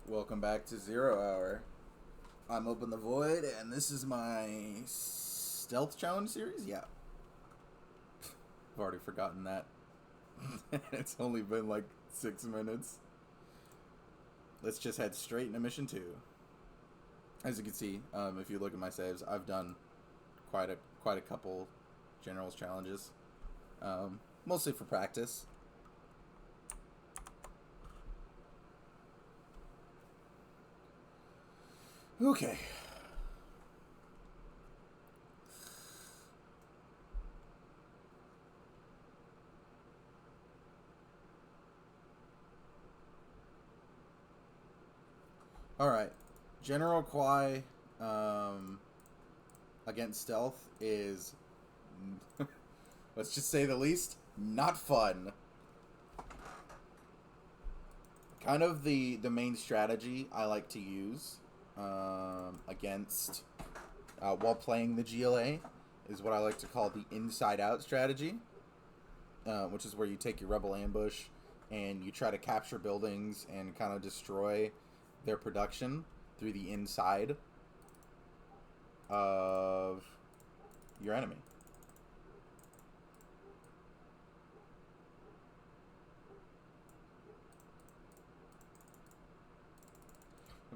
Welcome back to Zero Hour. I'm Open the Void, and this is my stealth challenge series. Yeah, I've already forgotten that. It's only been like 6 minutes. Let's just head straight into mission 2. As you can see, if you look at my saves, I've done quite a couple generals challenges, mostly for practice. Okay. All right. General Kwai against stealth is, let's just say the least, not fun. Kind of the main strategy I like to use against while playing the GLA is what I like to call the inside out strategy, which is where you take your rebel ambush and you try to capture buildings and kind of destroy their production through the inside of your enemy.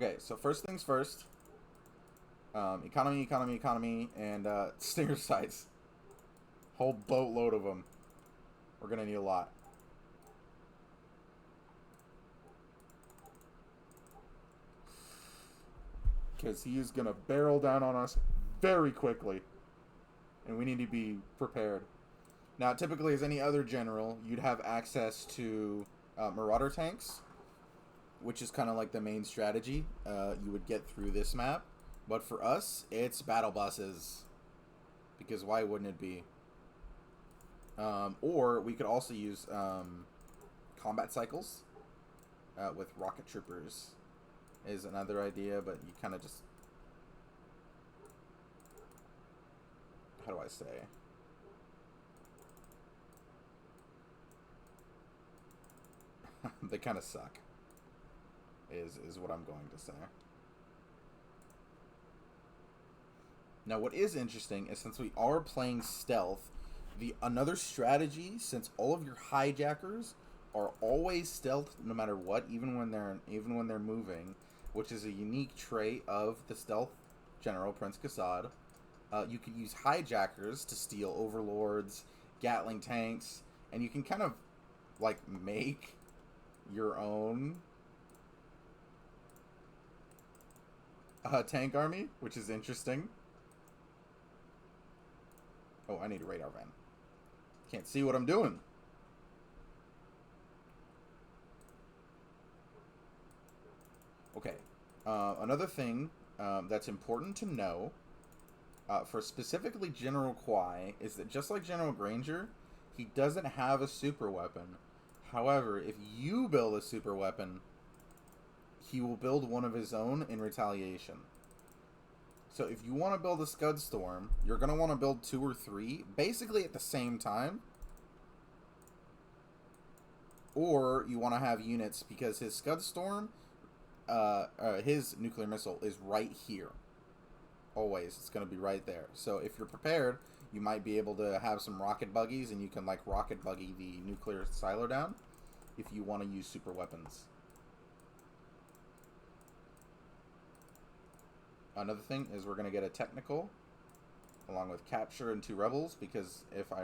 Okay, so first things first. Economy, and stinger sights. Whole boatload of them. We're gonna need a lot. Because he is gonna barrel down on us very quickly, and we need to be prepared. Now, typically, as any other general, you'd have access to Marauder tanks, which is kind of like the main strategy you would get through this map. But for us, it's battle buses. Because why wouldn't it be? Or we could also use combat cycles with rocket troopers is another idea, but you kind of just... How do I say? They kind of suck. Is what I'm going to say. Now, what is interesting is since we are playing stealth, another strategy, since all of your hijackers are always stealth no matter what, even when they're moving, which is a unique trait of the stealth general Prince Kassad. You can use hijackers to steal overlords, Gatling tanks, and you can kind of like make your own tank army, which is interesting. Oh, I need a radar van. Can't see what I'm doing. Okay. Another thing that's important to know for specifically General Kwai is that just like General Granger, he doesn't have a super weapon. However, if you build a super weapon, he will build one of his own in retaliation. So if you want to build a Scud Storm, you're going to want to build 2 or 3, basically at the same time. Or you want to have units, because his Scud Storm, his nuclear missile is right here. Always, it's going to be right there. So if you're prepared, you might be able to have some rocket buggies, and you can like rocket buggy the nuclear silo down if you want to use super weapons. Another thing is we're going to get a technical along with capture and 2 rebels, because if I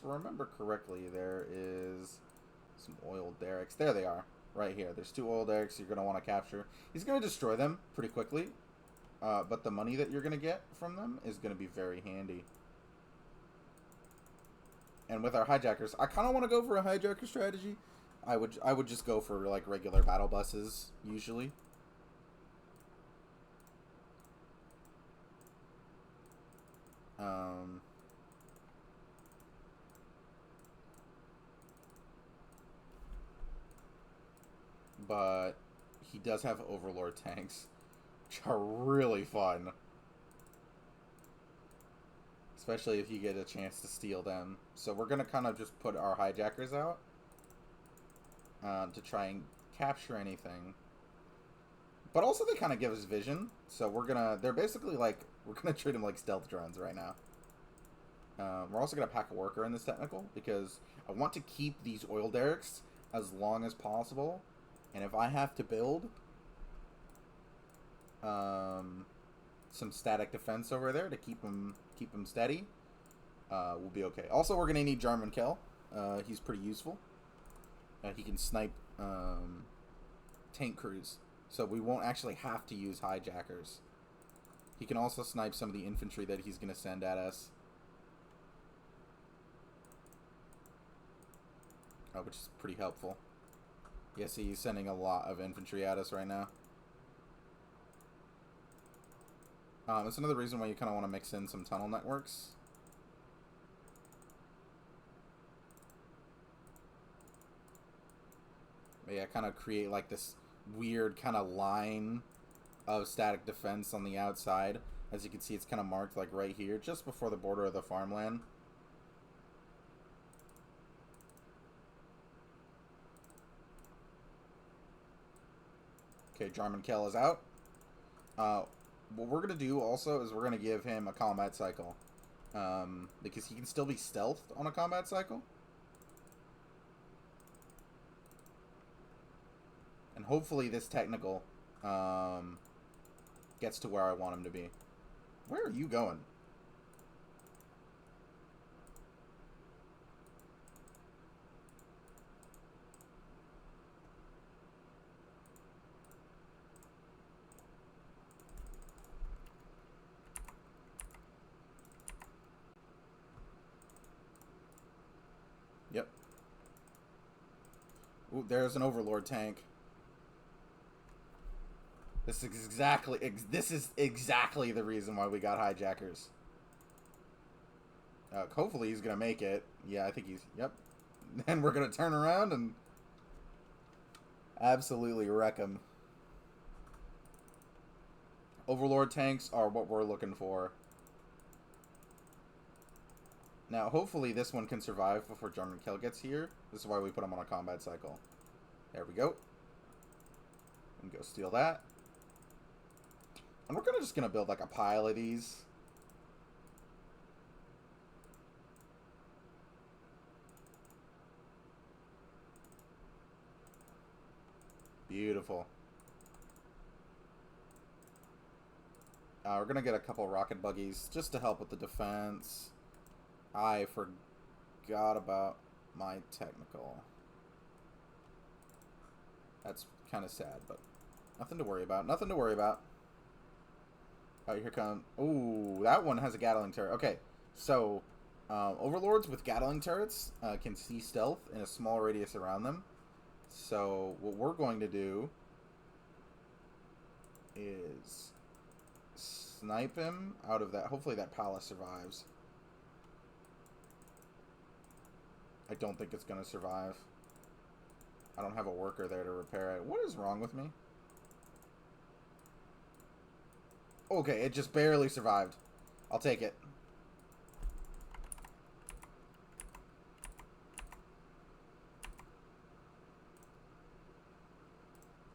remember correctly, there is some oil derricks. There they are, right here. There's 2 oil derricks you're going to want to capture. He's going to destroy them pretty quickly, but the money that you're going to get from them is going to be very handy. And with our hijackers, I kind of want to go for a hijacker strategy. I would just go for like regular battle buses usually. But he does have Overlord tanks, which are really fun. Especially if you get a chance to steal them. So we're going to kind of just put our hijackers out to try and capture anything. But also they kind of give us vision, so they're basically like, we're gonna treat them like stealth drones right now. We're also gonna pack a worker in this technical, because I want to keep these oil derricks as long as possible, and if I have to build some static defense over there to keep them steady, we'll be okay. Also, we're gonna need Jarman Kell. He's pretty useful. He can snipe tank crews, so we won't actually have to use hijackers. He can also snipe some of the infantry that he's gonna send at us. Which is pretty helpful. Yeah, see, he's sending a lot of infantry at us right now. That's another reason why you kind of want to mix in some tunnel networks. But yeah, kind of create like this weird kind of line of static defense on the outside. As you can see, it's kind of marked like right here, just before the border of the farmland. Okay, Jarman Kell is out. What we're going to do also is we're going to give him a combat cycle. Because he can still be stealthed on a combat cycle. And hopefully this technical gets to where I want him to be. Where are you going? Yep. Ooh, there's an Overlord tank. This is exactly the reason why we got hijackers. Hopefully he's gonna make it. Yeah, I think he's. Yep. And we're gonna turn around and absolutely wreck him. Overlord tanks are what we're looking for. Now, hopefully this one can survive before Jarman Kell gets here. This is why we put him on a combat cycle. There we go. And go steal that. And we're just gonna build like a pile of these. Beautiful. We're gonna get a couple rocket buggies just to help with the defense. I forgot about my technical. That's kind of sad, but nothing to worry about. Nothing to worry about. Alright, here come... Ooh, that one has a Gatling turret. Okay, so Overlords with Gatling turrets can see stealth in a small radius around them. So what we're going to do is snipe him out of that. Hopefully that palace survives. I don't think it's going to survive. I don't have a worker there to repair it. What is wrong with me? Okay, it just barely survived. I'll take it.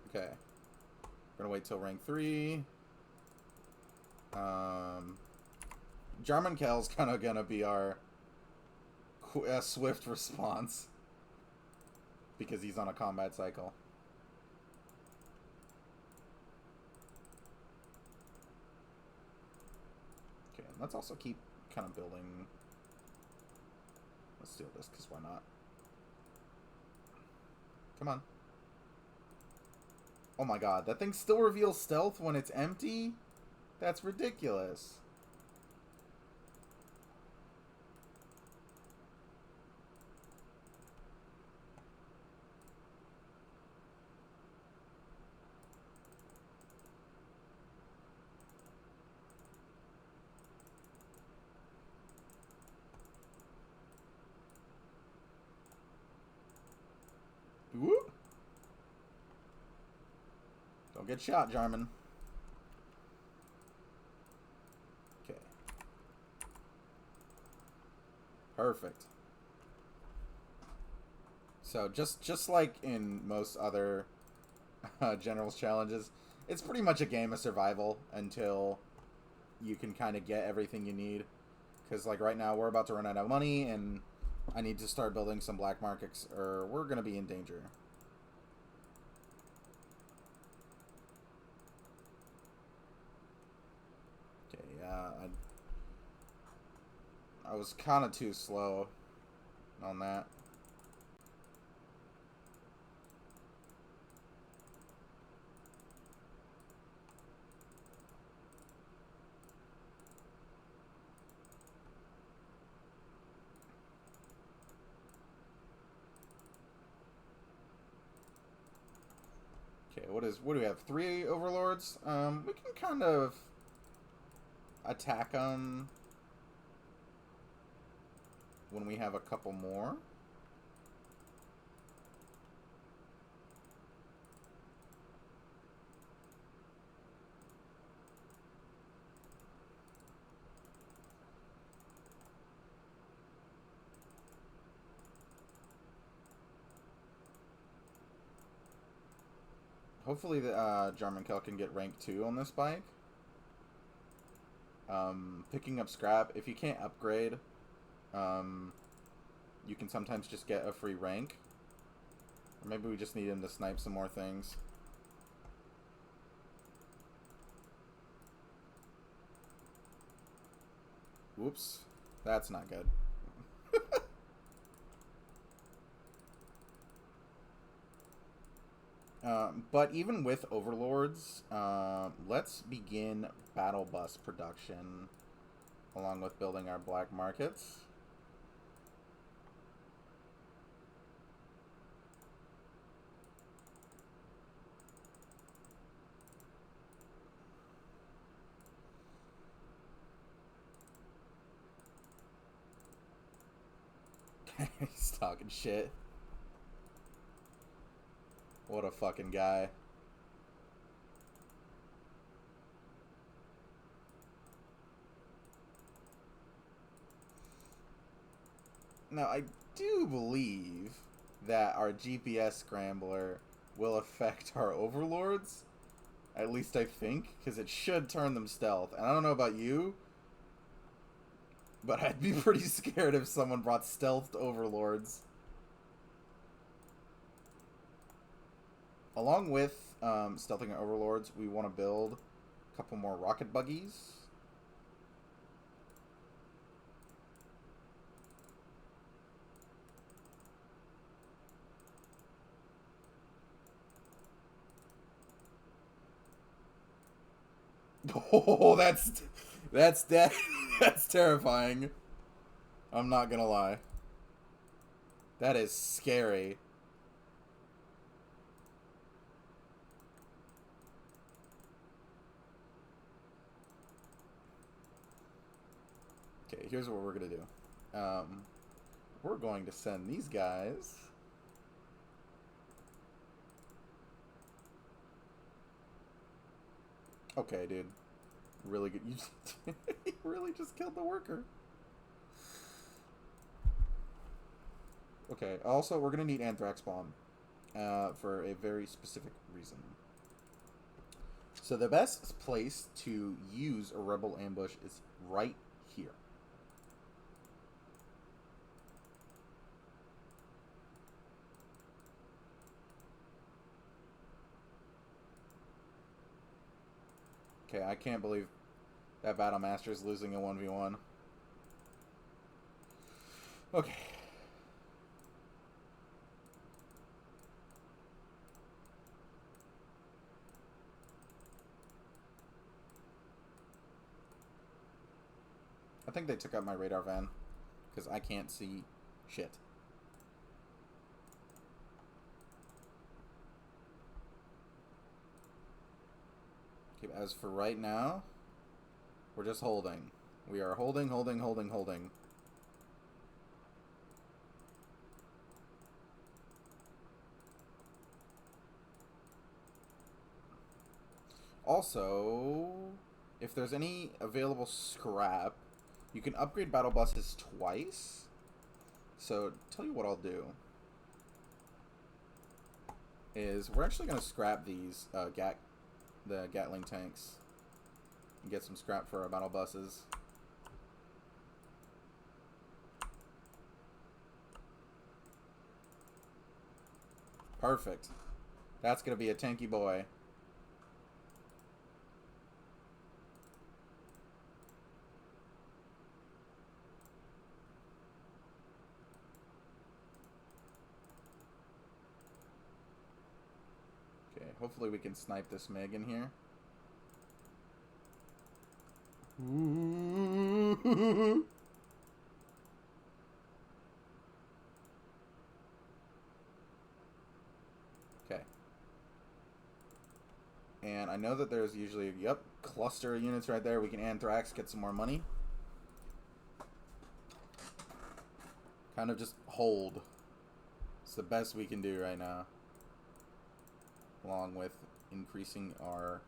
Okay. We're gonna wait till rank 3. Jarman Kell's kind of gonna be our swift response. Because he's on a combat cycle. Okay, let's also keep kind of building. Let's steal this, because why not? Come on. Oh my god, that thing still reveals stealth when it's empty? That's ridiculous. Whoop. Don't get shot, Jarman. Okay. Perfect. So just like in most other Generals challenges, It's pretty much a game of survival until you can kind of get everything you need. Because, like, right now we're about to run out of money, and I need to start building some black markets, or we're going to be in danger. Okay, yeah, I was kind of too slow on that. Okay, what do we have? 3 overlords? We can kind of attack them when we have a couple more. Hopefully the Jarmankel can get rank 2 on this bike. Picking up scrap. If you can't upgrade, you can sometimes just get a free rank. Or maybe we just need him to snipe some more things. Whoops. That's not good. But even with overlords, let's begin battle bus production along with building our black markets. He's talking shit. What a fucking guy. Now, I do believe that our GPS scrambler will affect our overlords. At least I think, because it should turn them stealth. And I don't know about you, but I'd be pretty scared if someone brought stealthed overlords. Along with stealthing overlords, we want to build a couple more rocket buggies. Oh, that's terrifying. I'm not gonna lie. That is scary. Okay, here's what we're gonna do. We're going to send these guys. Okay, dude. Really good. You really just killed the worker. Okay, also, we're going to need Anthrax Bomb for a very specific reason. So the best place to use a Rebel ambush is right here. Okay, I can't believe that Battle Master is losing a 1v1. Okay. I think they took out my radar van because I can't see shit. Okay, as for right now, we're just holding. We are holding. Also, if there's any available scrap, you can upgrade battle buses twice. So, tell you what I'll do is we're actually going to scrap these GAC the Gatling tanks. And get some scrap for our battle buses. Perfect. That's going to be a tanky boy. Okay, hopefully we can snipe this MiG in here. Okay. And I know that there's usually, yep, cluster of units right there. We can anthrax, get some more money. Kind of just hold. It's the best we can do right now. Along with increasing our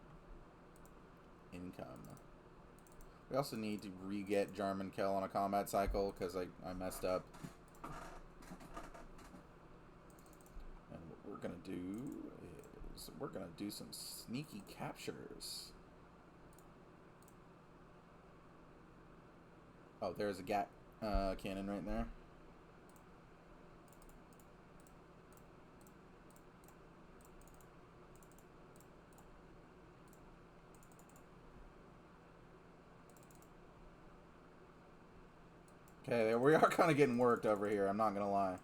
income. We also need to re-get German Kell on a combat cycle because I messed up. And what we're going to do is we're going to do some sneaky captures. Oh, there's a Gat cannon right there. Okay, we are kind of getting worked over here, I'm not going to lie.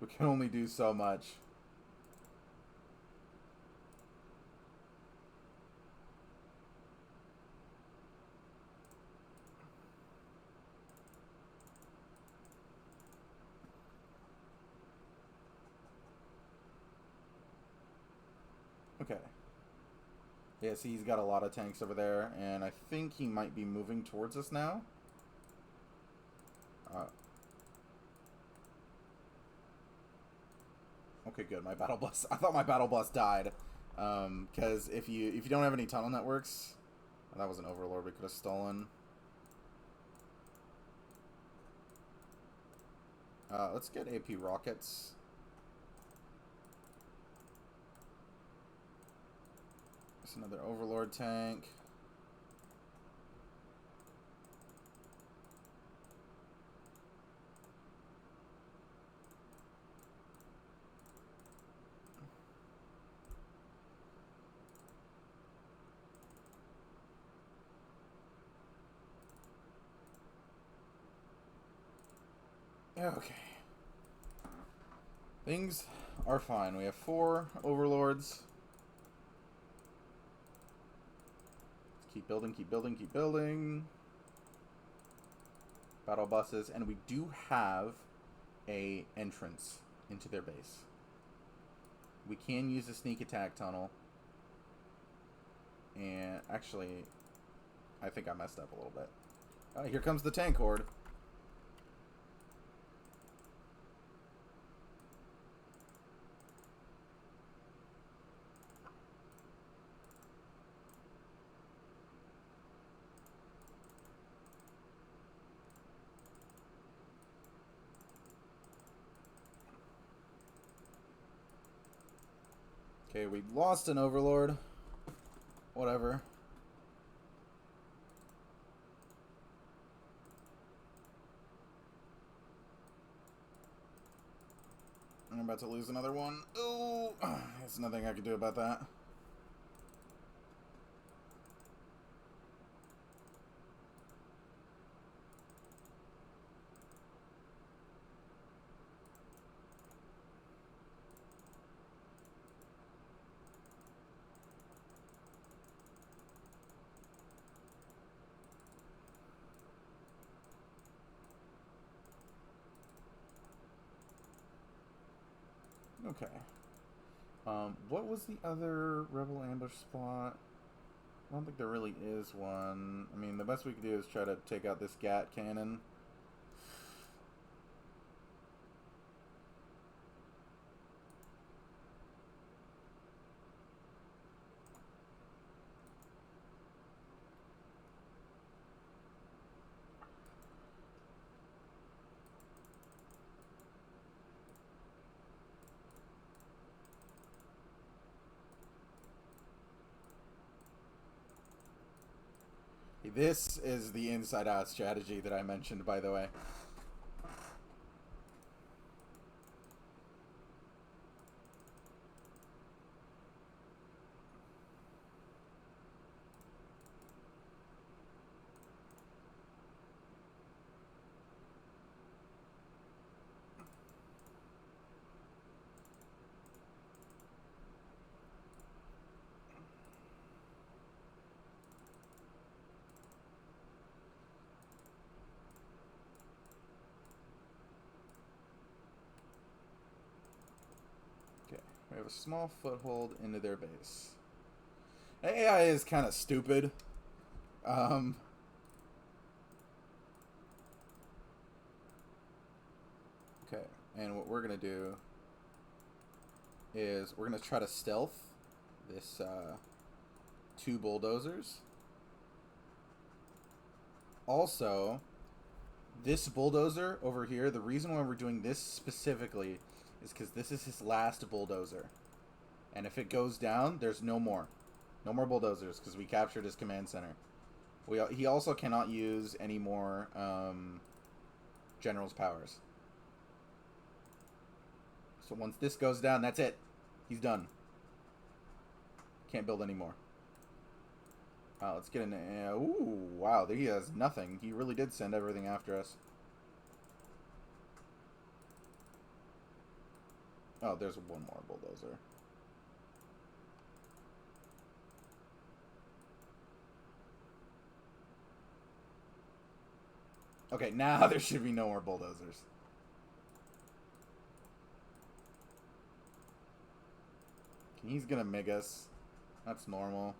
We can only do so much. Okay. Yeah, see, he's got a lot of tanks over there, and I think he might be moving towards us now. Okay, good. My battle bus. I thought my battle bus died, because if you don't have any tunnel networks, that was an overlord we could have stolen. Let's get AP rockets. There's another overlord tank. Okay. Things are fine. We have 4 overlords. Let's keep building, keep building, keep building. Battle buses, and we do have a entrance into their base. We can use a sneak attack tunnel. And actually, I think I messed up a little bit. Here comes the tank horde. Okay, we lost an overlord. Whatever. I'm about to lose another one. Ooh, there's nothing I can do about that. Okay. What was the other rebel ambush spot? I don't think there really is one. I mean, the best we could do is try to take out this Gat cannon. This is the inside-out strategy that I mentioned, by the way. We have a small foothold into their base. AI is kind of stupid. Okay, and what we're going to do is we're going to try to stealth this 2 bulldozers. Also, this bulldozer over here, the reason why we're doing this specifically is because this is his last bulldozer. And if it goes down, there's no more. No more bulldozers, because we captured his command center. He also cannot use any more general's powers. So once this goes down, that's it. He's done. Can't build anymore. Let's get in. Ooh, wow, he has nothing. He really did send everything after us. Oh, there's one more bulldozer. Okay, now there should be no more bulldozers. He's gonna MiG us. That's normal.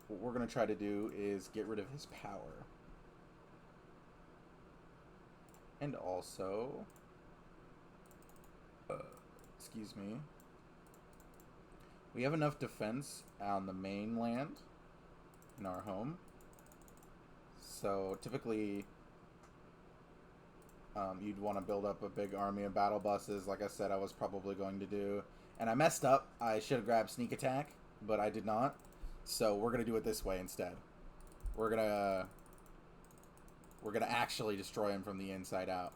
What we're gonna try to do is get rid of his power. And also, excuse me, we have enough defense on the mainland in our home. So typically, you'd want to build up a big army of battle buses, like I said I was probably going to do. And I messed up. I should have grabbed sneak attack, but I did not. So we're gonna do it this way instead. We're gonna actually destroy him from the inside out.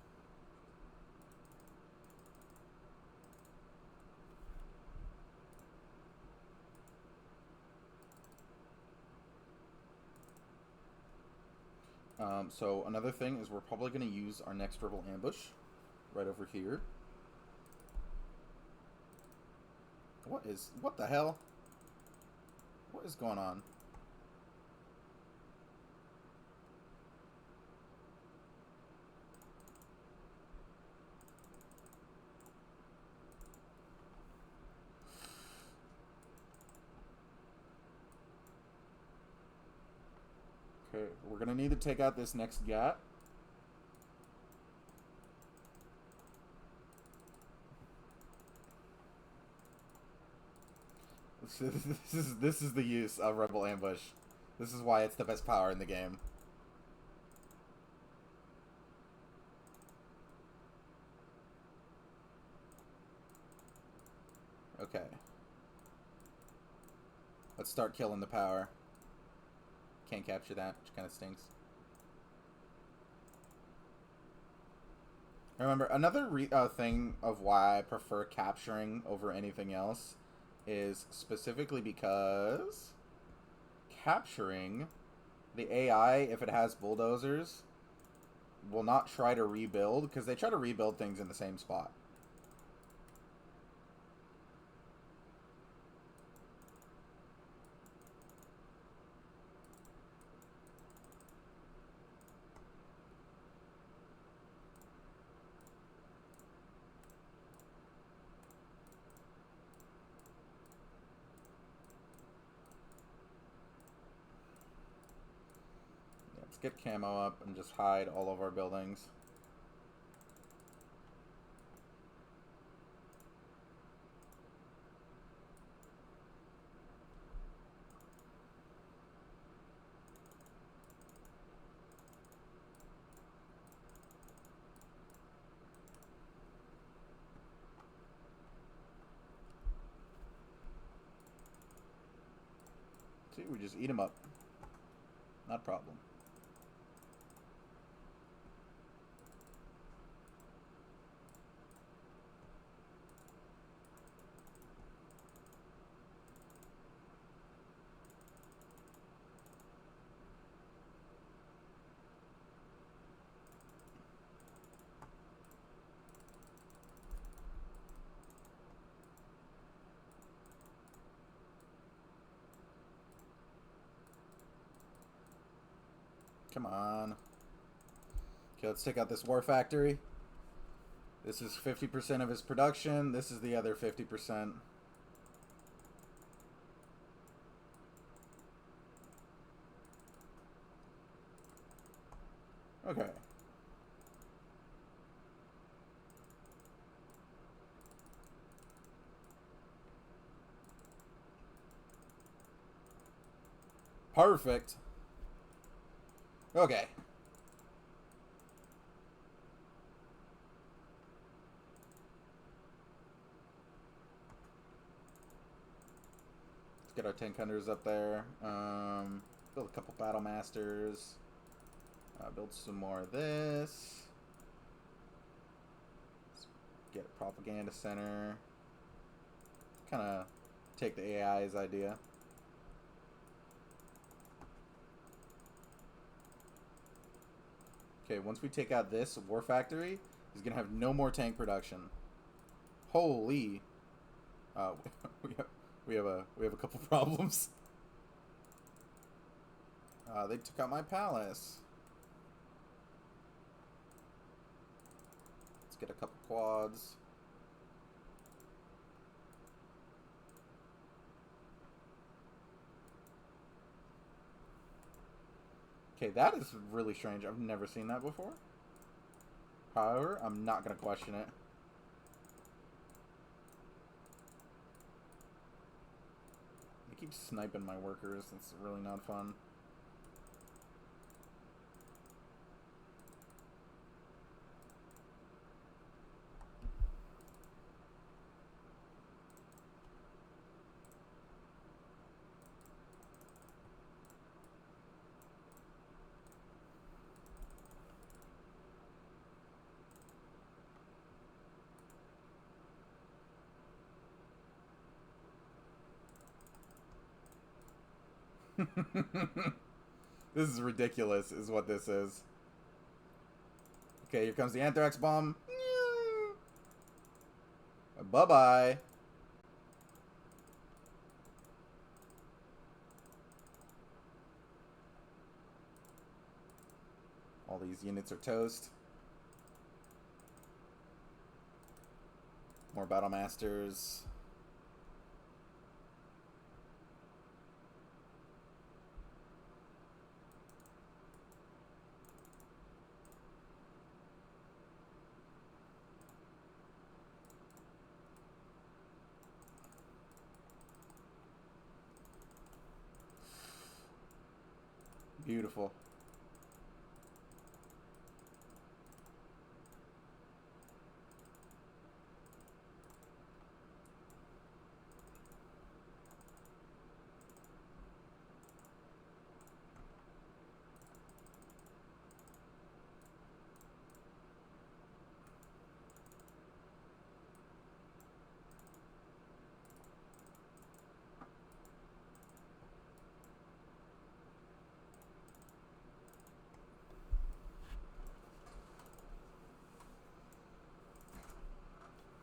So another thing is we're probably going to use our next rebel ambush right over here. What the hell? What is going on? Okay, we're going to need to take out this next GAT. This is the use of Rebel Ambush. This is why it's the best power in the game. Okay. Let's start killing the power. Can't capture that, which kind of stinks. Remember, another thing of why I prefer capturing over anything else is specifically because capturing the AI, if it has bulldozers, will not try to rebuild, because they try to rebuild things in the same spot. Let's get camo up and just hide all of our buildings. See, we just eat them up. Not a problem. Come on. Okay, let's take out this war factory. This is 50% of his production. This is the other 50%. Okay. Perfect. Okay. Let's get our tank hunters up there. Build a couple battle masters. Build some more of this. Let's get a propaganda center. Kind of take the AI's idea. Okay, once we take out this war factory, he's gonna have no more tank production. Holy! We have a couple problems. They took out my palace. Let's get a couple quads. Okay, that is really strange. I've never seen that before. However, I'm not going to question it. They keep sniping my workers. That's really not fun. This is ridiculous, is what this is. Okay, here comes the anthrax bomb. Bye-bye. All these units are toast. More battle masters. Beautiful.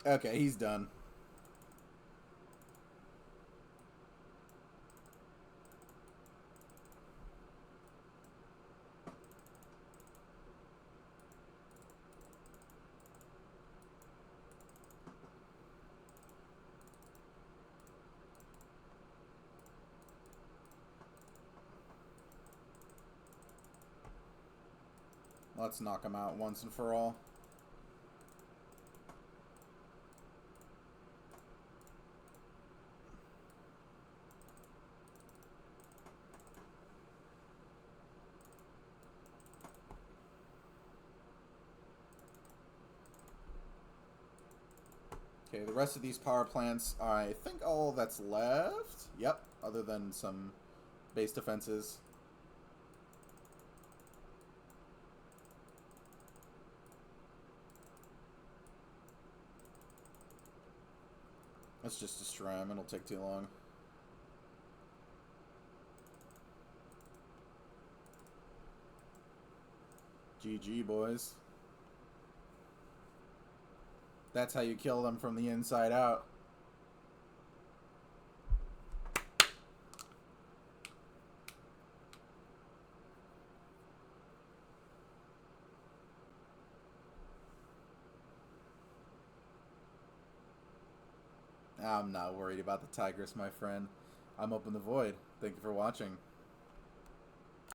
Okay, he's done. Let's knock him out once and for all. Okay, the rest of these power plants, I think all that's left. Yep, other than some Base defenses. Let's just destroy him. It'll take too long. GG, boys. That's how you kill them from the inside out. I'm not worried about the Tigress, my friend. I'm open the void. Thank you for watching.